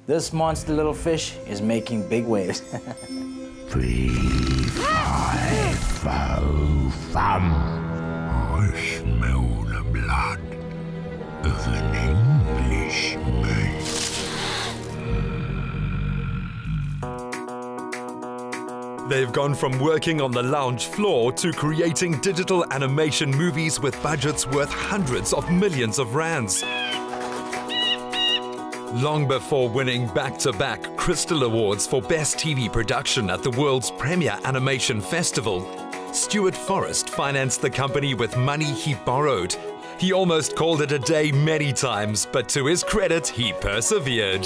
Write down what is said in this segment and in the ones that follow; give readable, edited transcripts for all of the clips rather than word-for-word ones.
This monster little fish is making big waves. 3, 5, 4, 5. I smell the blood of an Englishman. They've gone from working on the lounge floor to creating digital animation movies with budgets worth hundreds of millions of rands. Long before winning back-to-back Crystal Awards for Best TV Production at the world's premier animation festival, Stuart Forrest financed the company with money he borrowed. He almost called it a day many times, but to his credit, he persevered.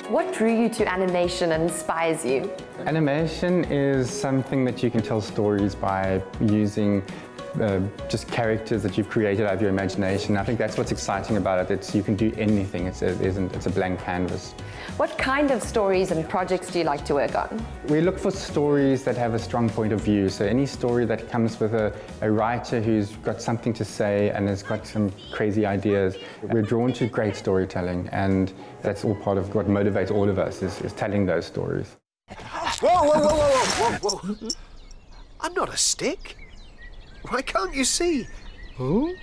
What drew you to animation and inspires you? Animation is something that you can tell stories by using just characters that you've created out of your imagination. I think that's what's exciting about it. You can do anything. It's a blank canvas. What kind of stories and projects do you like to work on? We look for stories that have a strong point of view. So any story that comes with a writer who's got something to say and has got some crazy ideas. We're drawn to great storytelling, and that's all part of what motivates all of us, is telling those stories. Whoa, whoa, whoa, whoa, whoa, whoa. I'm not a stick. Why can't you see? Who?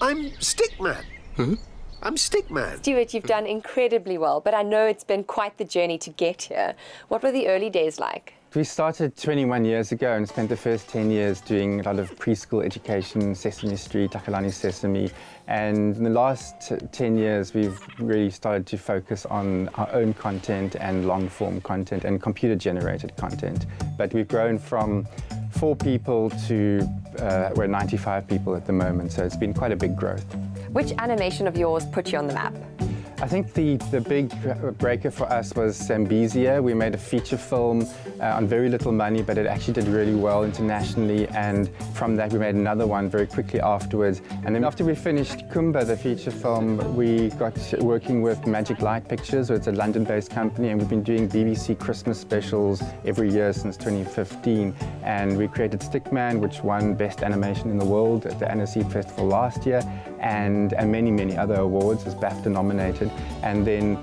I'm Stickman. Huh? I'm Stickman. Stuart, you've done incredibly well, but I know it's been quite the journey to get here. What were the early days like? We started 21 years ago and spent the first 10 years doing a lot of preschool education, Sesame Street, Takalani Sesame. And in the last 10 years, we've really started to focus on our own content and long-form content and computer-generated content. But we've grown from 4 people to we're 95 people at the moment, so it's been quite a big growth. Which animation of yours put you on the map? I think the big breaker for us was Zambezia. We made a feature film on very little money, but it actually did really well internationally, and from that we made another one very quickly afterwards. And then after we finished Kumba, the feature film, we got working with Magic Light Pictures, it's a London-based company, and we've been doing BBC Christmas specials every year since 2015. And we created Stickman, which won Best Animation in the World at the Annecy Festival last year, and many, many other awards, as BAFTA nominated. And then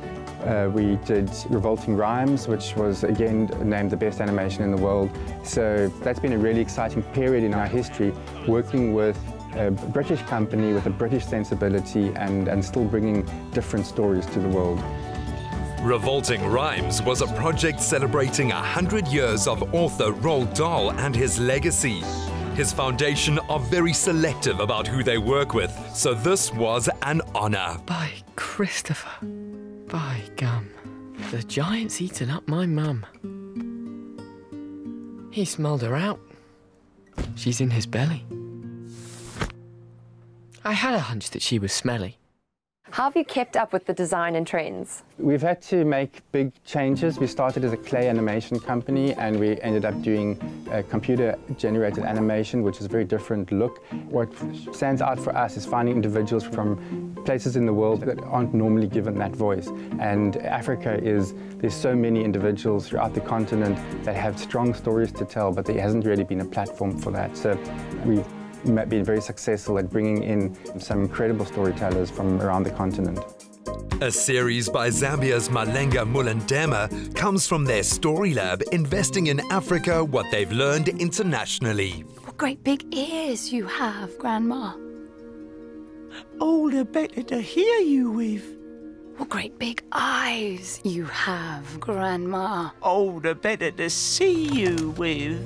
we did Revolting Rhymes, which was again named the best animation in the world. So that's been a really exciting period in our history, working with a British company with a British sensibility and still bringing different stories to the world. Revolting Rhymes was a project celebrating 100 years of author Roald Dahl and his legacy. His foundation are very selective about who they work with, so this was an honor. By Christopher, by gum, the giant's eaten up my mum. He smelled her out. She's in his belly. I had a hunch that she was smelly. How have you kept up with the design and trends? We've had to make big changes. We started as a clay animation company, and we ended up doing computer-generated animation, which is a very different look. What stands out for us is finding individuals from places in the world that aren't normally given that voice. And Africa there's so many individuals throughout the continent that have strong stories to tell, but there hasn't really been a platform for that. So we've been very successful at bringing in some incredible storytellers from around the continent. A series by Zambia's Malenga Mulendema comes from their Story Lab, investing in Africa what they've learned internationally. What great big ears you have, Grandma. All the better to hear you with. What great big eyes you have, Grandma. All the better to see you with.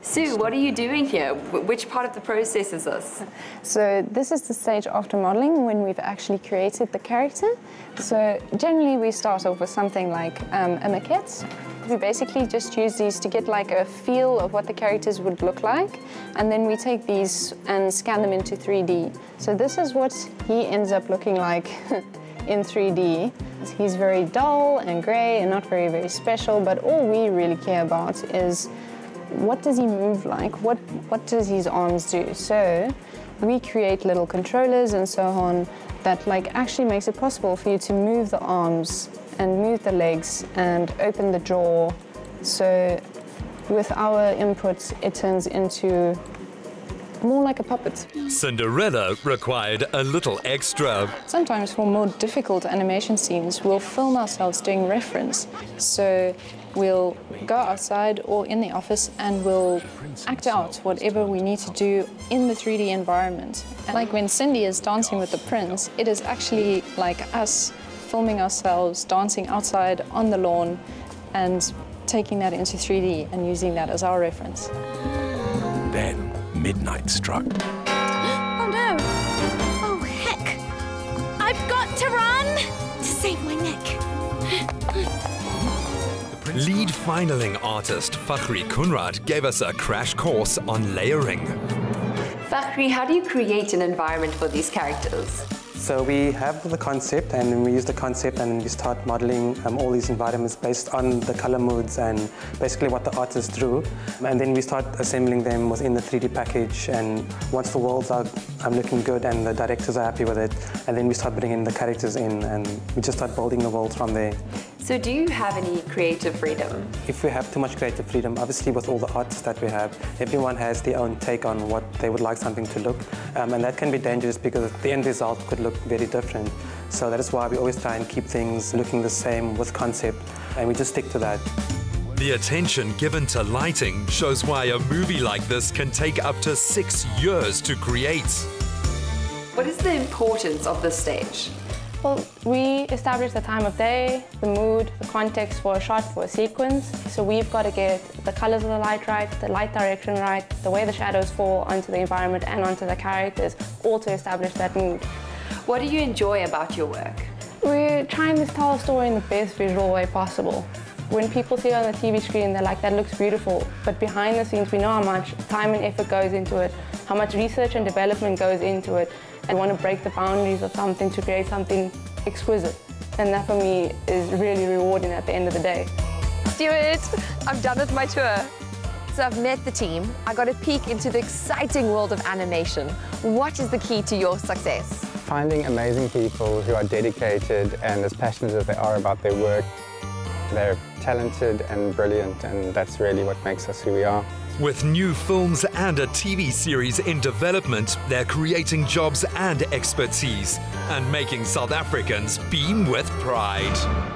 Sue, what are you doing here? Which part of the process is this? So this is the stage after modeling, when we've actually created the character. So generally we start off with something like a maquette. We basically just use these to get like a feel of what the characters would look like, and then we take these and scan them into 3D. So this is what he ends up looking like in 3D. He's very dull and grey and not very, very special, but all we really care about is what does he move like? What does his arms do? So we create little controllers and so on that like actually makes it possible for you to move the arms and move the legs and open the jaw. So with our inputs, it turns into more like a puppet. Cinderella required a little extra. Sometimes for more difficult animation scenes, we'll film ourselves doing reference. So we'll go outside or in the office and we'll act out whatever we need to do in the 3D environment. Like when Cindy is dancing with the prince, it is actually like us filming ourselves dancing outside on the lawn and taking that into 3D and using that as our reference. Then midnight struck. Oh no! Oh heck! I've got to run to save my neck. Lead finaling artist Fakhri Kunrad gave us a crash course on layering. Fakhri, how do you create an environment for these characters? So we have the concept, and we use the concept and we start modeling all these environments based on the color moods and basically what the artist drew. And then we start assembling them within the 3D package, and once the worlds are looking good and the directors are happy with it, and then we start bringing the characters in and we just start building the worlds from there. So do you have any creative freedom? If we have too much creative freedom, obviously with all the artists that we have, everyone has their own take on what they would like something to look. And that can be dangerous because the end result could look very different. So that is why we always try and keep things looking the same with concept, and we just stick to that. The attention given to lighting shows why a movie like this can take up to 6 years to create. What is the importance of this stage? Well, we establish the time of day, the mood, the context for a shot, for a sequence. So we've got to get the colors of the light right, the light direction right, the way the shadows fall onto the environment and onto the characters, all to establish that mood. What do you enjoy about your work? We're trying to tell a story in the best visual way possible. When people see it on the TV screen, they're like, that looks beautiful. But behind the scenes, we know how much time and effort goes into it, how much research and development goes into it. I want to break the boundaries of something to create something exquisite. And that for me is really rewarding at the end of the day. Stuart, I'm done with my tour. So I've met the team. I got a peek into the exciting world of animation. What is the key to your success? Finding amazing people who are dedicated and as passionate as they are about their work. They're talented and brilliant, and that's really what makes us who we are. With new films and a TV series in development, they're creating jobs and expertise and making South Africans beam with pride.